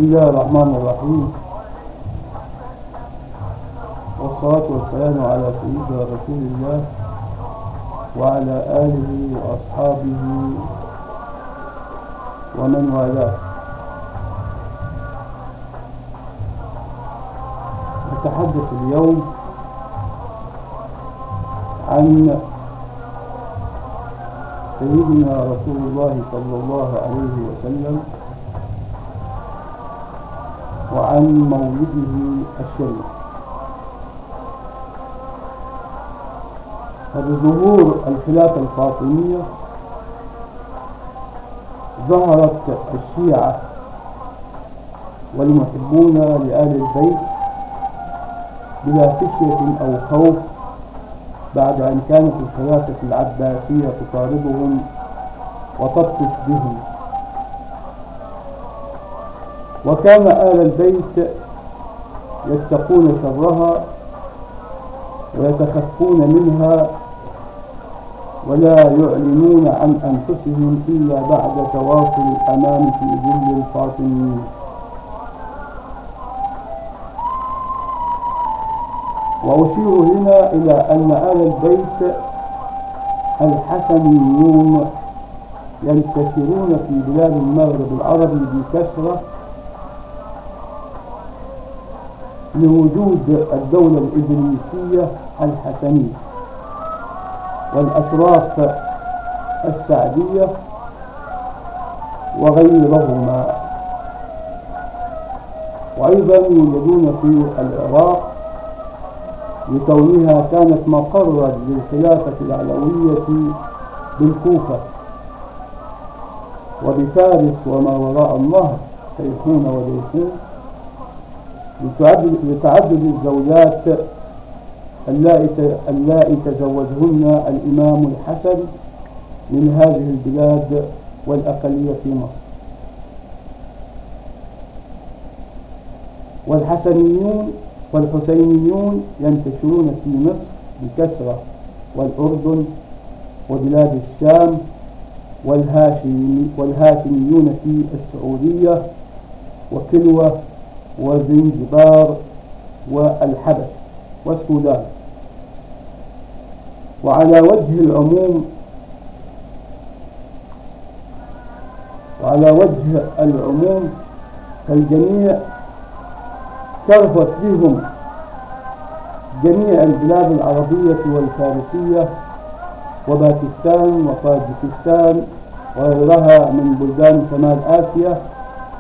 بسم الله الرحمن الرحيم، والصلاة والسلام على سيدنا رسول الله وعلى آله وأصحابه ومن والاه. نتحدث اليوم عن سيدنا رسول الله صلى الله عليه وسلم وعن مولده الشريف. فبظهور الخلافة الفاطمية ظهرت الشيعة والمحبون لآل البيت بلا خشية أو خوف بعد أن كانت الخلافة العباسية تطاردهم وتبطش بهم، وكان آل البيت يتقون شرها ويتخفون منها ولا يعلنون عن أنفسهم إلا بعد تواصل الأمام في ظل الفاطميين. وأشير هنا إلى أن آل البيت الحسنيون ينتشرون في بلاد المغرب العربي بكثرة لوجود الدولة الإدريسية الحسنية والأشراف السعدية وغيرهما، وأيضا يوجدون في العراق لكونها كانت مقرا للخلافة العلوية بالكوفة، وبفارس وما وراء النهر سيحون وديحون، لتعدد الزوجات اللائي تزوجهن الإمام الحسن من هذه البلاد والأقلية في مصر. والحسنيون والحسينيون ينتشرون في مصر بكثرة، والأردن وبلاد الشام، والهاشميون في السعودية وكلوة وزنجبار والحبش والسودان. وعلى وجه العموم فالجميع شرفت بهم جميع البلاد العربية والفارسية وباكستان وطاجكستان وغيرها من بلدان شمال آسيا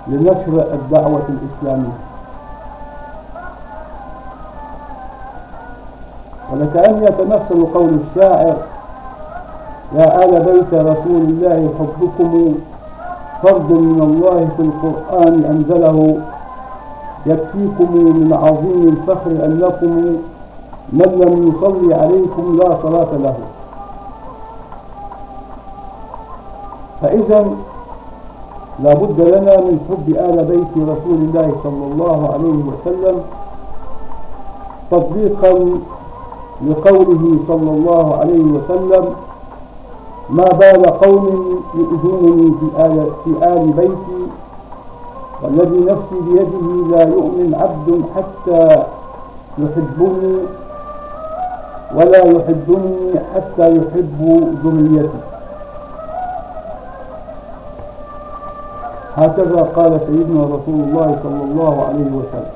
لنشر الدعوة الإسلامية. ولكأن يتمثل قول الشاعر: يا آل بيت رسول الله حبكم فرض من الله في القرآن أنزله، يكفيكم من عظيم الفخر أنكم من لم يصلي عليكم لا صلاة له. فإذا لا بد لنا من حب آل بيت رسول الله صلى الله عليه وسلم تطبيقا لقوله صلى الله عليه وسلم: ما بال قوم يؤذونني في آل بيتي، والذي نفسي بيده لا يؤمن عبد حتى يحبني ولا يحبني حتى يحب ذريتي. هكذا قال سيدنا رسول الله صلى الله عليه وسلم.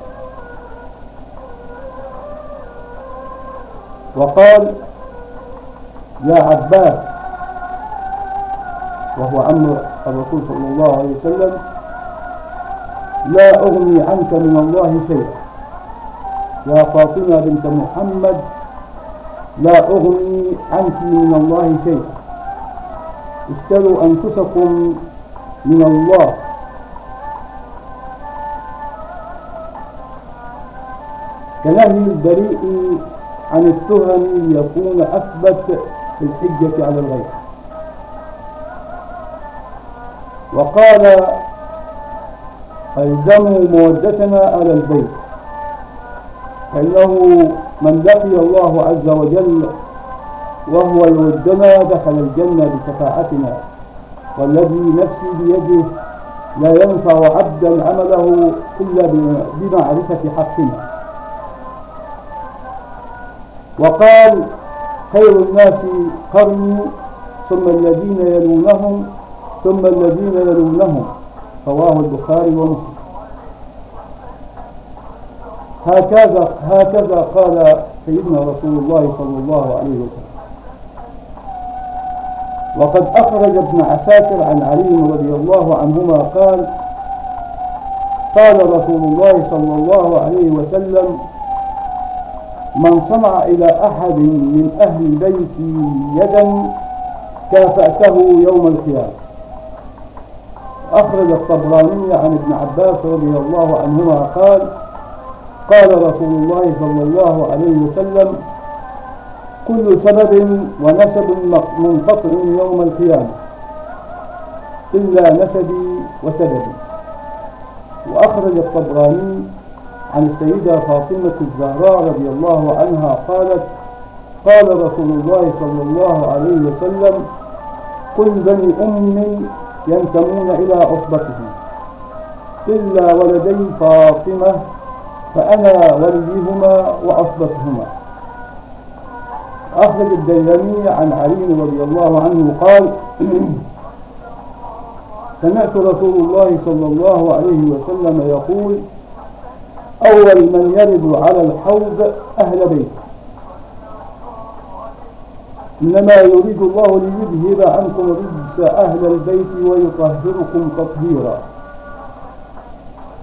وقال: يا عباس، وهو عم الرسول صلى الله عليه وسلم: لا أغني عنك من الله شيئا. يا فاطمة بنت محمد، لا أغني عنك من الله شيئا. اشتروا أنفسكم من الله، كنهي البريء عن التهم ليكون أثبت في الحجة على الغير. وقال: ألزموا مودتنا آل البيت، فإنه من لقي الله عز وجل وهو يودنا دخل الجنة بشفاعتنا، والذي نفسي بيده لا ينفع عبدا عمله إلا بمعرفة حقنا. وقال خير الناس قرني ثم الذين يلونهم ثم الذين يلونهم، رواه البخاري ومسلم. هكذا قال سيدنا رسول الله صلى الله عليه وسلم. وقد أخرج ابن عساكر عن علي رضي الله عنهما قال قال رسول الله صلى الله عليه وسلم: من صنع إلى أحد من أهل بيتي يدا كافأته يوم القيامة. أخرج الطبراني عن ابن عباس رضي الله عنهما قال قال رسول الله صلى الله عليه وسلم: كل سبب ونسب منقطع يوم القيامة إلا نسبي وسببي. وأخرج الطبراني عن السيدة فاطمة الزهراء رضي الله عنها قالت قال رسول الله صلى الله عليه وسلم: كل بني ينتمون إلى عصبتهم إلا ولدي فاطمة فأنا وليهما وعصبتهما. أخرج الديلمي عن علي رضي الله عنه قال سمعت رسول الله صلى الله عليه وسلم يقول: أول من يرد على الحوض أهل بيته، إنما يريد الله ليذهب عنكم رجس أهل البيت ويطهركم تطهيرا.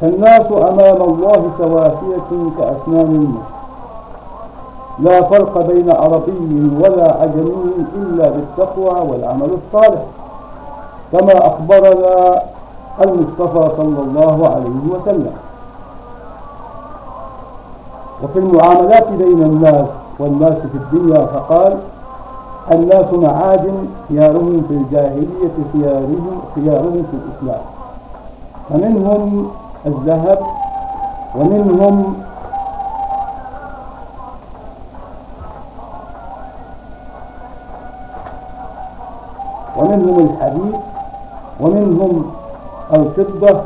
فالناس أمام الله سواسية كأسنان المشط، لا فرق بين عربي ولا عجمي إلا بالتقوى والعمل الصالح، كما أخبرنا المصطفى صلى الله عليه وسلم. وفي المعاملات بين الناس والناس في الدنيا فقال: الناس معادن، خيارهم في الجاهلية خيارهم في الإسلام، فمنهم الذهب ومنهم الحديد ومنهم الفضة،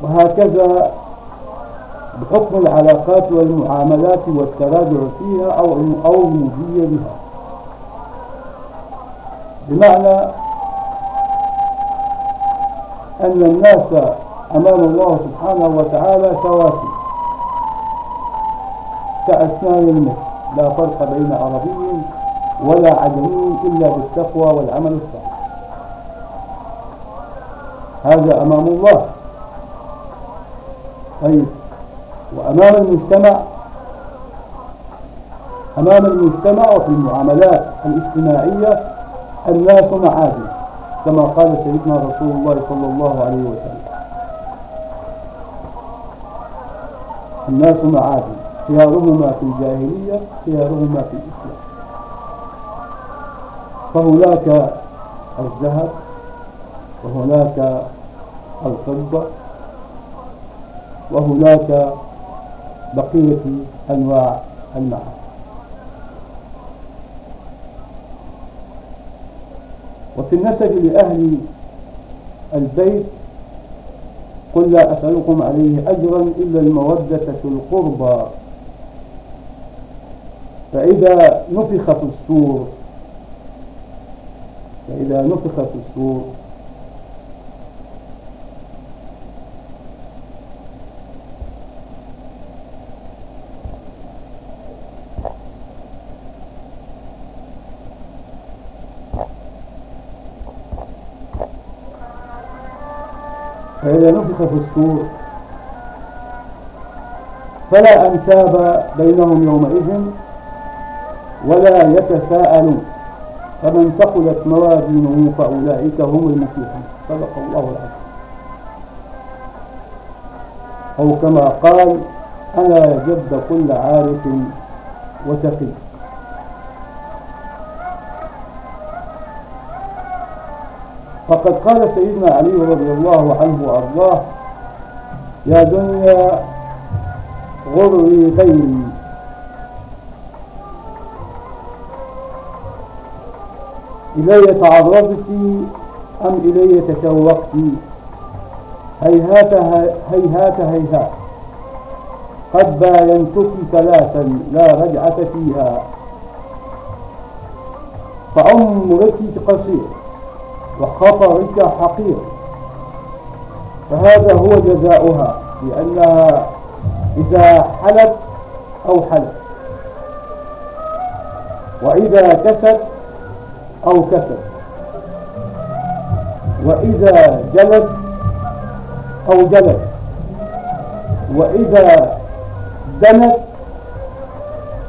وهكذا بحكم العلاقات والمعاملات والتراجع فيها أو المضي بها. بمعنى أن الناس أمام الله سبحانه وتعالى سواسي كأسنان المشط، لا فرق بين عربي ولا عجمي إلا بالتقوى والعمل الصالح. هذا أمام الله. طيب، وأمام المجتمع وفي المعاملات الاجتماعية الناس معادن، كما قال سيدنا رسول الله صلى الله عليه وسلم: الناس معادن، خيارهما في الجاهلية خيارهما في الإسلام. فهناك الذهب وهناك الفضة وهناك بقية أنواع المعادن. وفي النسب لأهل البيت: قل لا أسألكم عليه أجرا إلا المودة في القربى، فإذا نفخ في الصور فلا أنساب بينهم يومئذ ولا يتساءلون، فمن ثقلت موازينه فأولئك هم المفلحون. صدق الله العظيم. أو كما قال: أنا جد كل عارف وتقي. فقد قال سيدنا علي رضي الله عنه وأرضاه: يا دنيا غري غيري، إلي تعرضت أم إلي تشوقت؟ هيهات هيهات هيهات، قد باينتك ثلاثا لا رجعة فيها. فعمرك قصير وخطرك حقير، فهذا هو جزاؤها، لأنها إذا حلت أو حلت، وإذا كست أو كست، وإذا جلت أو جلت، وإذا دنت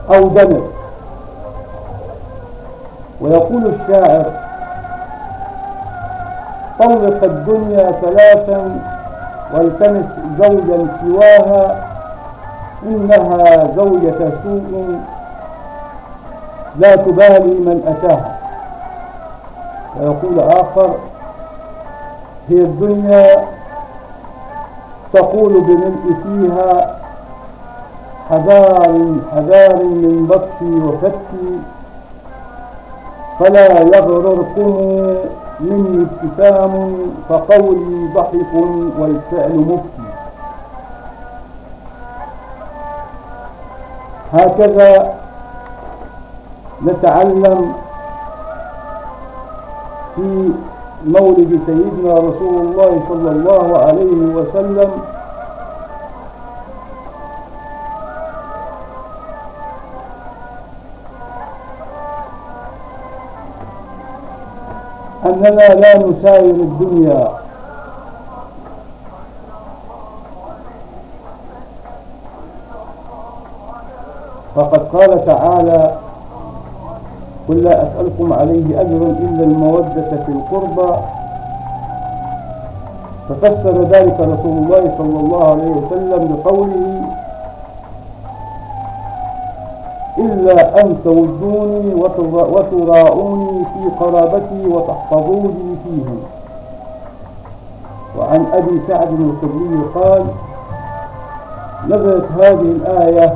أو دنت. ويقول الشاعر: طلق الدنيا ثلاثا والتمس زوجا سواها، إنها زوجة سوء لا تبالي من أتاها. ويقول آخر: هي الدنيا تقول بملء فيها، حذار حذار من بطشي وفتي، فلا يغرركم مني ابتسام، فقولي ضحك والفعل مبكي. هكذا نتعلم في مولد سيدنا رسول الله صلى الله عليه وسلم أننا لا نساير الدنيا، فقد قال تعالى: قل لا أسألكم عليه أجرا إلا المودة في القربى. ففسر ذلك رسول الله صلى الله عليه وسلم بقوله: إلا أن تودوني وتراؤوني في قرابتي وتحفظوني فيهم. وعن أبي سعد الخدري قال: نزلت هذه الآية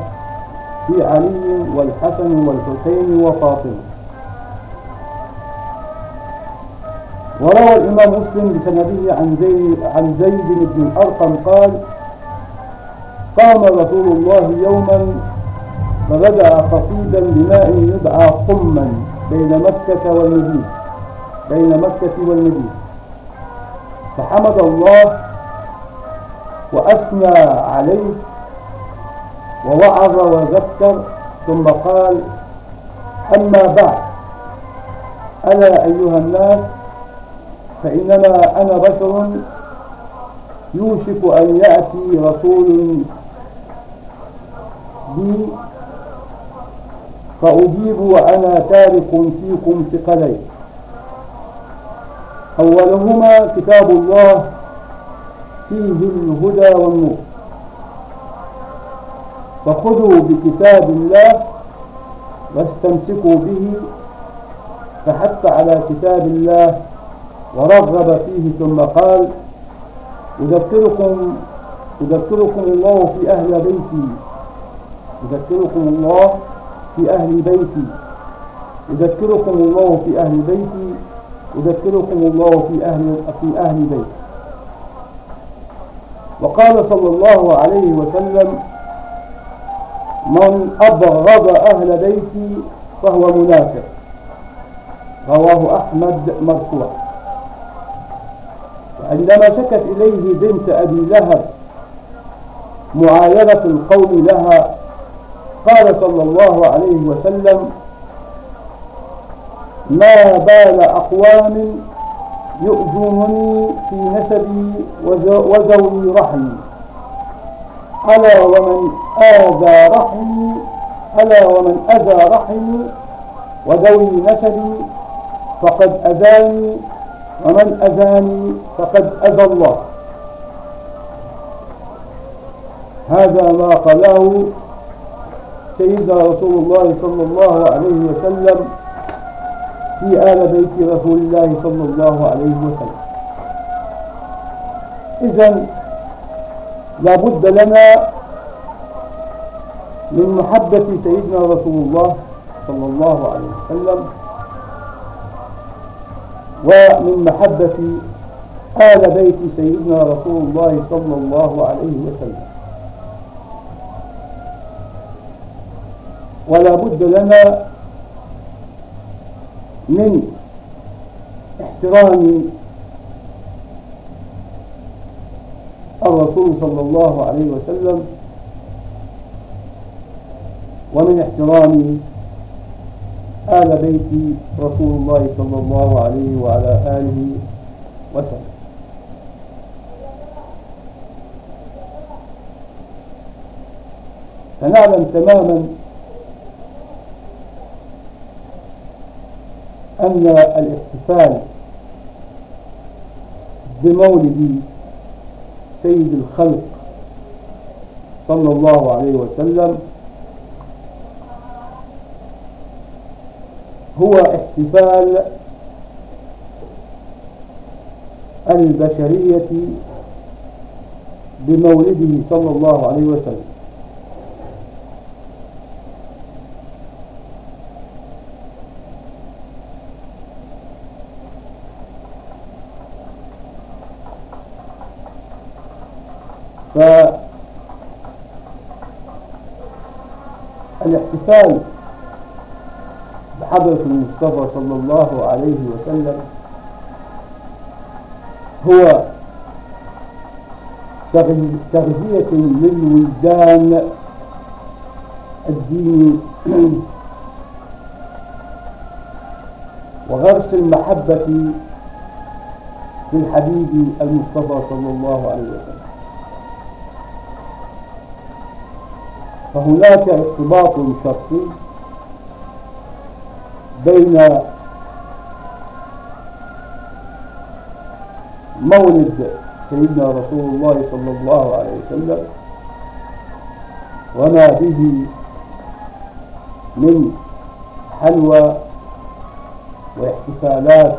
في علي والحسن والحسين وفاطمة. وروى الإمام مسلم بسنده عن زيد بن الأرقم قال: قام رسول الله يوما فبدأ خطيبا بماء يدعى قما بين مكة والمدينة، فحمد الله وأثنى عليه ووعظ وذكر، ثم قال: أما بعد، ألا أيها الناس، فإنما أنا بشر يوشك أن يأتي رسول بي فأجيب وأنا تارك فيكم ثقلين، أولهما كتاب الله فيه الهدى والنور، فخذوا بكتاب الله واستمسكوا به، فحث على كتاب الله ورغب فيه، ثم قال: أذكركم الله في أهل بيتي، أذكركم الله في أهل بيتي، أذكركم الله في أهل بيتي، أذكركم الله في أهل بيتي. وقال صلى الله عليه وسلم: من أبغض أهل بيتي فهو منافق. رواه أحمد مرفوعا. وعندما شكت إليه بنت أبي لهب معايرة القوم لها، قال صلى الله عليه وسلم: ما بال أقوام يؤذونني في نسبي وذوي رحمي، ألا ومن أذى رحمي وذوي نسبي فقد أذاني، ومن أذاني فقد أذى الله. هذا ما قاله سيدنا رسول الله صلى الله عليه وسلم في آل بيت رسول الله صلى الله عليه وسلم. إذن لابد لنا من محبة سيدنا رسول الله صلى الله عليه وسلم، ومن محبة آل بيت سيدنا رسول الله صلى الله عليه وسلم. ولا بد لنا من احترام الرسول صلى الله عليه وسلم ومن احترام آل بيت رسول الله صلى الله عليه وعلى آله وسلم. فنعلم تماما أن الاحتفال بمولد سيد الخلق صلى الله عليه وسلم هو احتفال البشرية بمولده صلى الله عليه وسلم. فالاحتفال بحضرة المصطفى صلى الله عليه وسلم هو تغذية للوجدان الديني وغرس المحبة في الحبيب المصطفى صلى الله عليه وسلم. فهناك ارتباط شرطي بين مولد سيدنا رسول الله صلى الله عليه وسلم وما به من حلوى واحتفالات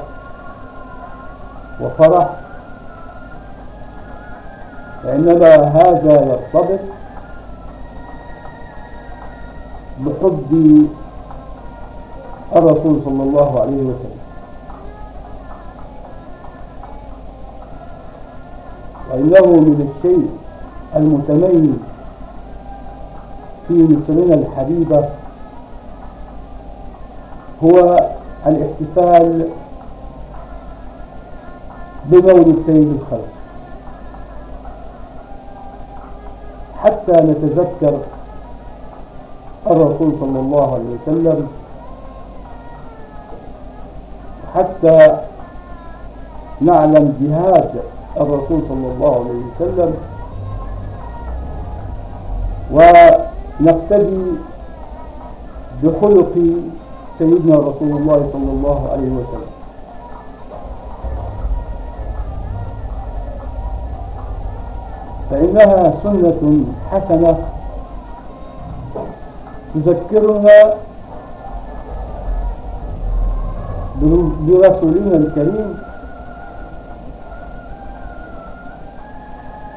وفرح، فإنما هذا يرتبط بحب الرسول صلى الله عليه وسلم. وإنه من الشيء المتميز في مصرنا الحبيبة هو الاحتفال بمولد سيد الخلق، حتى نتذكر الرسول صلى الله عليه وسلم، حتى نعلم جهاد الرسول صلى الله عليه وسلم ونقتدي بخلق سيدنا رسول الله صلى الله عليه وسلم. فإنها سنة حسنة تذكرنا برسولنا الكريم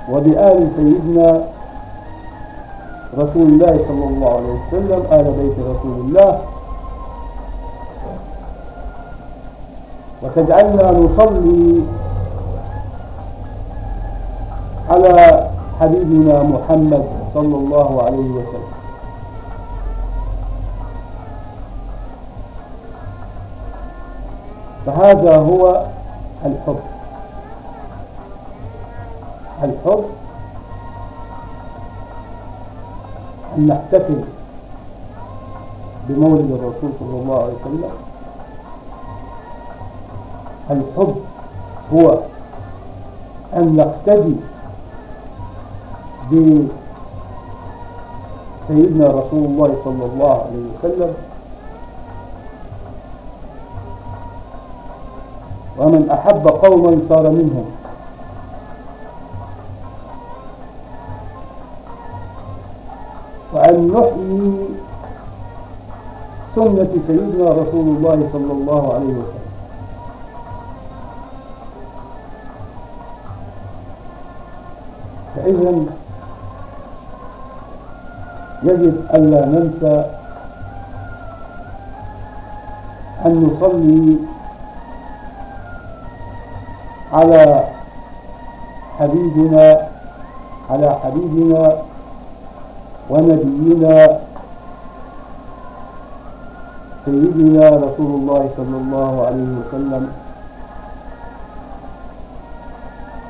وبآل سيدنا رسول الله صلى الله عليه وسلم، آل بيت رسول الله، وتجعلنا نصلي على حبيبنا محمد صلى الله عليه وسلم. فهذا هو الحب. الحب أن نحتفل بمولد الرسول صلى الله عليه وسلم. الحب هو أن نقتدي بسيدنا رسول الله صلى الله عليه وسلم. ومن أحب قوما صار منهم. وأن نحيي سنة سيدنا رسول الله صلى الله عليه وسلم. فإذن يجب ألا ننسى أن نصلي على حبيبنا على حبيبنا ونبينا سيدنا رسول الله صلى الله عليه وسلم،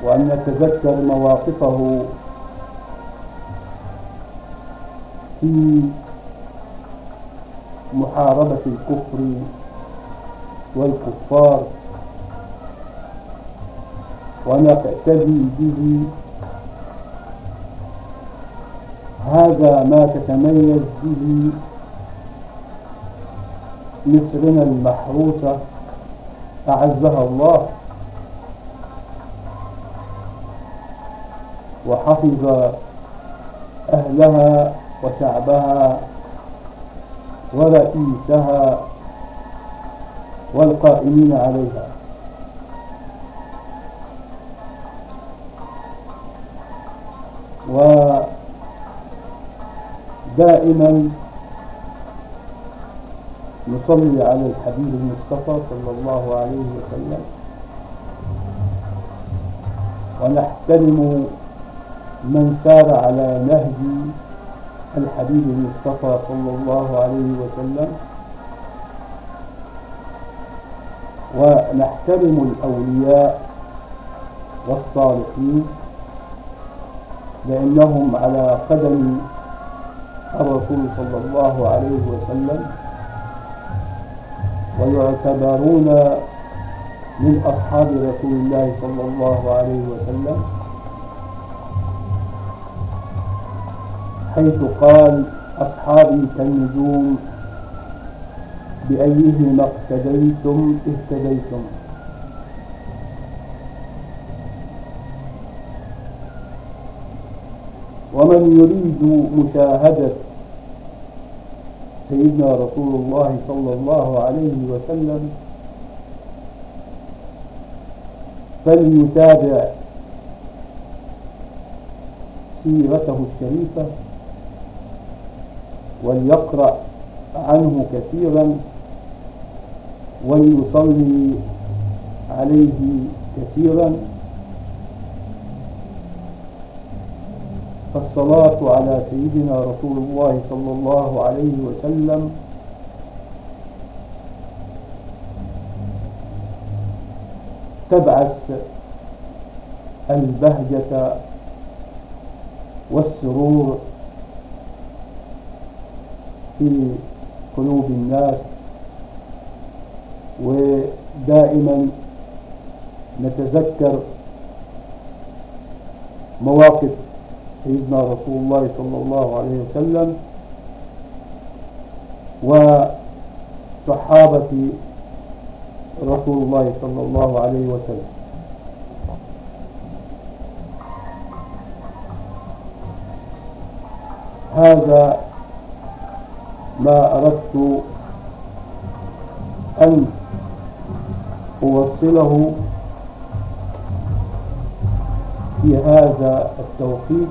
وأن نتذكر مواقفه في محاربة الكفر والكفار، ونقتدي به. هذا ما تتميز به مصرنا المحروسة أعزها الله وحفظ أهلها وشعبها ورئيسها والقائمين عليها. ودائما نصلي على الحبيب المصطفى صلى الله عليه وسلم، ونحترم من سار على نهج الحبيب المصطفى صلى الله عليه وسلم، ونحترم الأولياء والصالحين لأنهم على قدم الرسول صلى الله عليه وسلم، ويعتبرون من أصحاب رسول الله صلى الله عليه وسلم، حيث قال: أصحابي كالنجوم بأيهما اقتديتم اهتديتم. ومن يريد مشاهدة سيدنا رسول الله صلى الله عليه وسلم فليتابع سيرته الشريفة، وليقرأ عنه كثيرا، وليصلي عليه كثيرا. فالصلاة على سيدنا رسول الله صلى الله عليه وسلم تبعث البهجة والسرور في قلوب الناس، ودائما نتذكر مواقف سيدنا رسول الله صلى الله عليه وسلم وصحابة رسول الله صلى الله عليه وسلم. هذا ما أردت أن أوصله في هذا التوقيت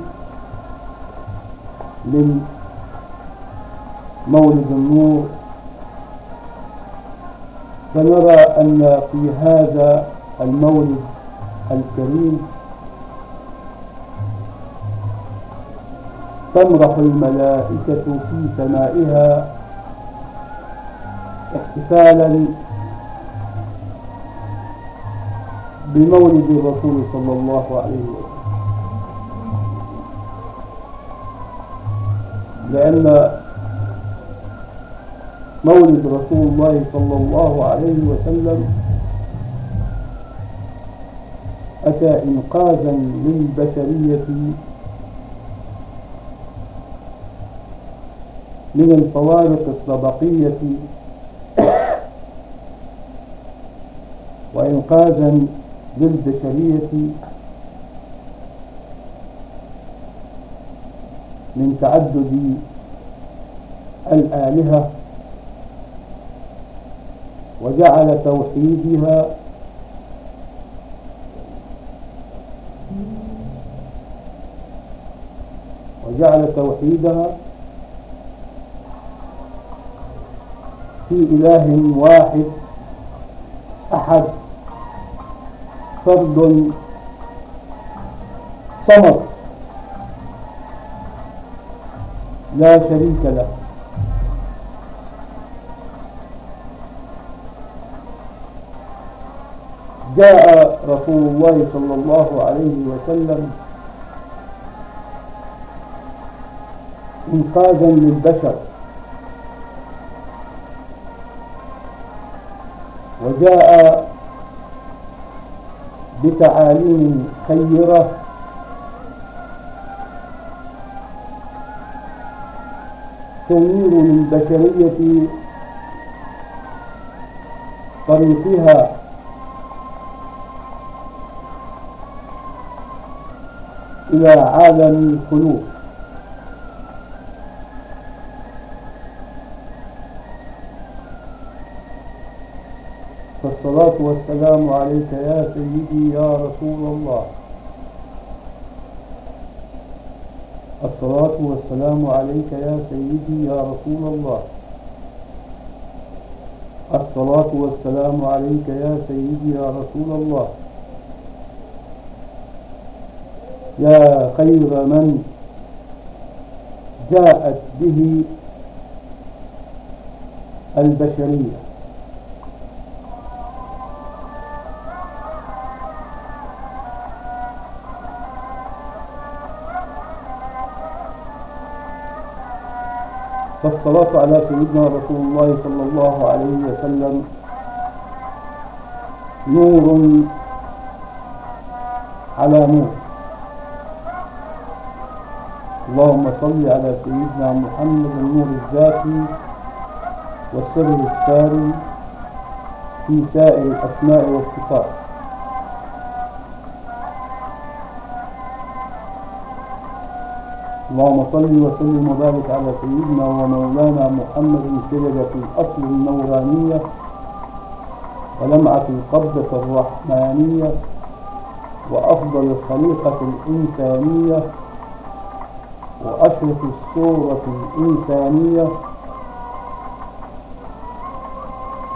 من مولد النور. فنرى أن في هذا المولد الكريم تمرح الملائكة في سمائها احتفالا بمولد الرسول صلى الله عليه وسلم، لأن مولد رسول الله صلى الله عليه وسلم أتى إنقاذا للبشرية من الفوارق الطبقية، وإنقاذا للبشرية من تعدد الآلهة، وجعل توحيدها في إله واحد أحد، فرد صمد لا شريك له. جاء رسول الله صلى الله عليه وسلم إنقاذا للبشر، وجاء بتعاليم خيرة تنير للبشرية طريقها إلى عالم الخلود. فالصلاة والسلام عليك يا سيدي يا رسول الله. الصلاة والسلام عليك يا سيدي يا رسول الله. الصلاة والسلام عليك يا سيدي يا رسول الله. يا خير من جاءت به البشرية. فالصلاة على سيدنا رسول الله صلى الله عليه وسلم نور على نور. اللهم صل على سيدنا محمد النور الذاتي والسر الساري في سائر الأسماء والصفات. اللهم صل وسلم وبارك على سيدنا ومولانا محمد شجرة الأصل النورانية ولمعة القبضة الرحمانية وأفضل الخليقة الإنسانية وأشرف الصورة الإنسانية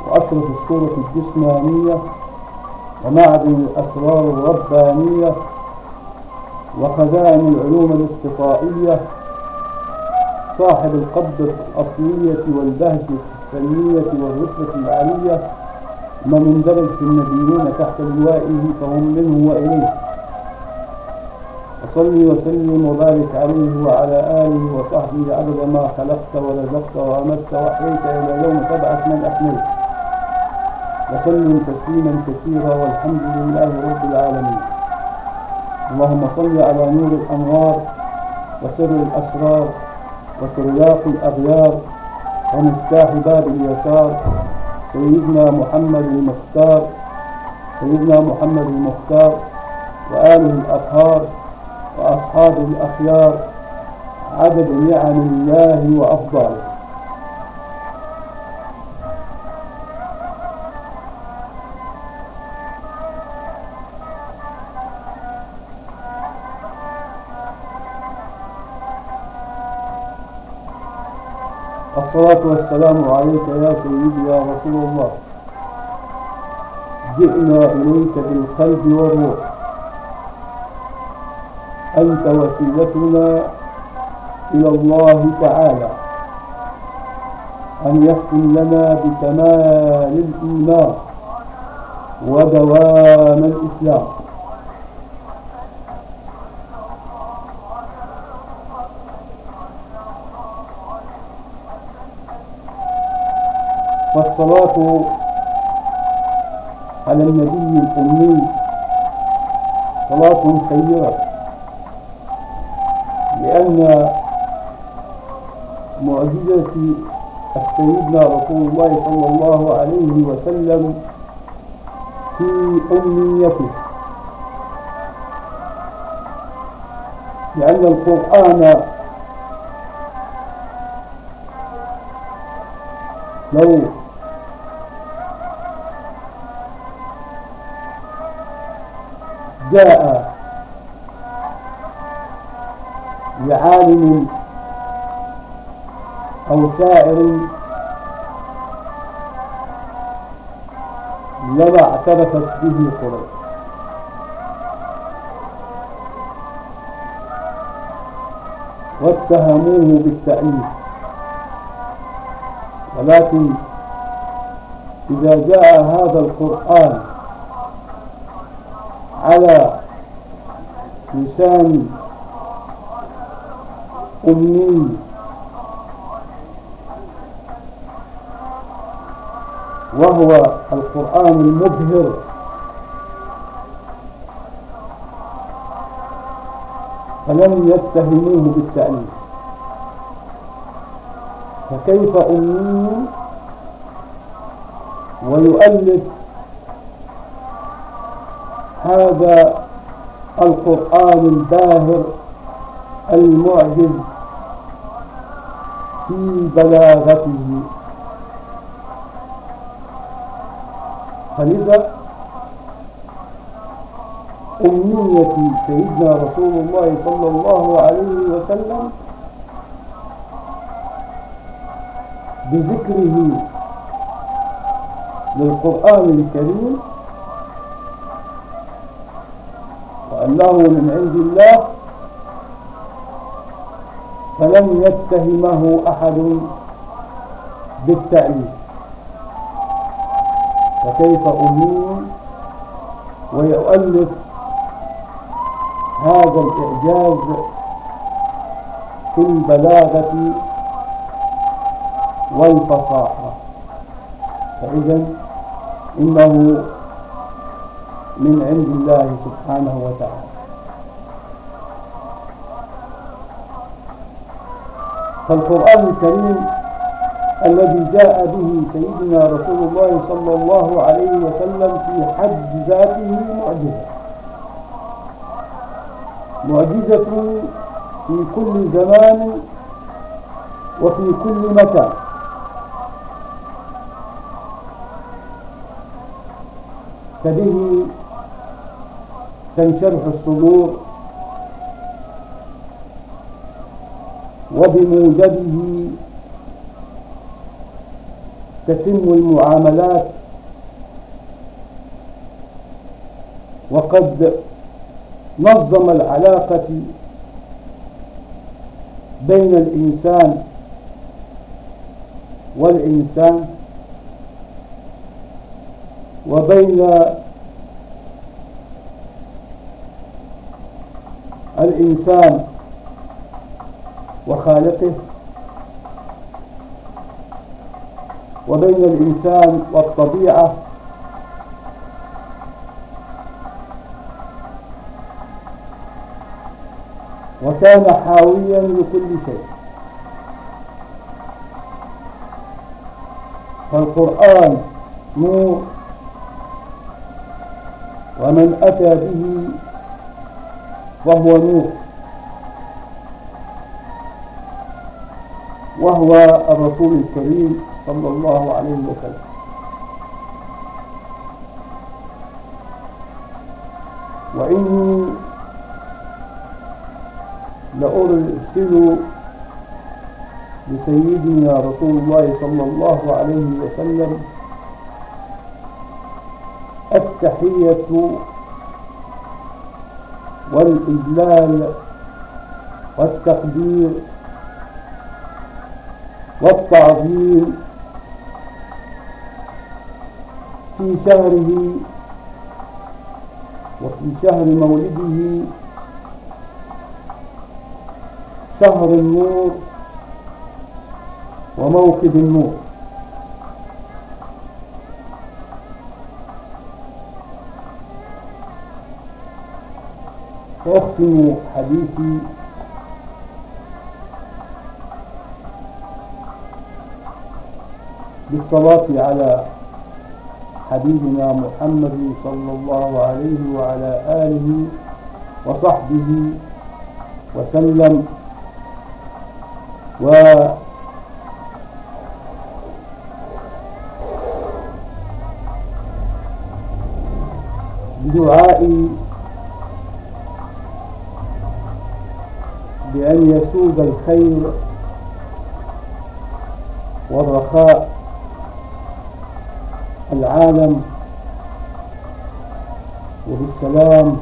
وأشرف الصورة الجسمانية ومعدن الأسرار الربانية وخزائن العلوم الاصطفائية، صاحب القبضة الأصلية والبهجة السنية والرتبة العالية، من اندرج في النبيين تحت لوائه فهم منه وإليه. وصلي وسلم وبارك عليه وعلى آله وصحبه عدد ما خلقت ورزقت وأمت وأحييت إلى يوم تبعث من أحييت، وسلم تسليما كثيرا والحمد لله رب العالمين. اللهم صل على نور الأنوار وسر الأسرار وترياق الأغيار ومفتاح باب اليسار سيدنا محمد المختار، سيدنا محمد المختار وآله الأطهار وأصحابه الأخيار عدد نعم الله وأفضاله. الصلاة والسلام عليك يا سيدي يا رسول الله. جئنا إليك بالقلب والروح، أنت وسيلتنا إلى الله تعالى، أن يختم لنا بكمال الإيمان ودوام الإسلام. والصلاة على النبي الأمي صلاة خيرة، لأن معجزة سيدنا رسول الله صلى الله عليه وسلم في أمنيته، لأن القرآن لو جاء لعالم أو شاعر لما اعترفت به قريش، واتهموه بالتأليف، ولكن إذا جاء هذا القرآن على لسان أمي وهو القرآن المبهر فلم يتهموه بالتأليف، فكيف أمي ويؤلف هذا القرآن الباهر المعجز في بلاغته؟ فلذا أمنية سيدنا رسول الله صلى الله عليه وسلم بذكره للقرآن الكريم وأنه من عند الله فلم يتهمه أحد بالتأليف، فكيف أمين ويؤلف هذا الإعجاز في البلاغة والفصاحة؟ فإذا إنه من عند الله سبحانه وتعالى. فالقرآن الكريم الذي جاء به سيدنا رسول الله صلى الله عليه وسلم في حد ذاته معجزة في كل زمان وفي كل مكان، فبه تنشرح الصدور وبموجبه تتم المعاملات، وقد نظم العلاقة بين الإنسان والإنسان وبين الإنسان وخالقه وبين الإنسان والطبيعة، وكان حاويا لكل شيء. فالقرآن نور، ومن أتى به فهو نور، وهو الرسول الكريم صلى الله عليه وسلم. وإني لأرسل لسيدنا رسول الله صلى الله عليه وسلم التحية والإجلال والتقدير والتعظيم في شهره وفي شهر مولده، شهر النور وموكب النور. وأختم حديثي بالصلاة على حبيبنا محمد صلى الله عليه وعلى آله وصحبه وسلم، بدعائي بأن يسود الخير والرخاء العالم، وبالسلام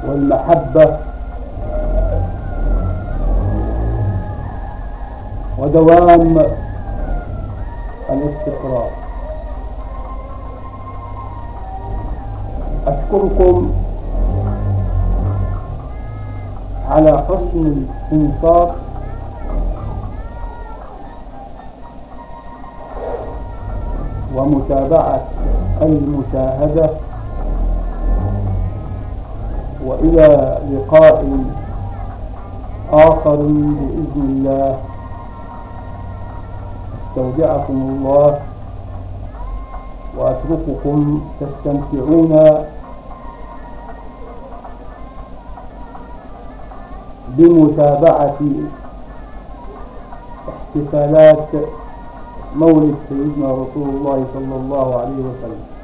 والمحبة ودوام الاستقرار. أشكركم على حسن الإنصات ومتابعة المشاهدة، وإلى لقاء آخر بإذن الله. استودعكم الله وأترككم تستمتعون بمتابعة احتفالات مولد سيدنا رسول الله صلى الله عليه وسلم.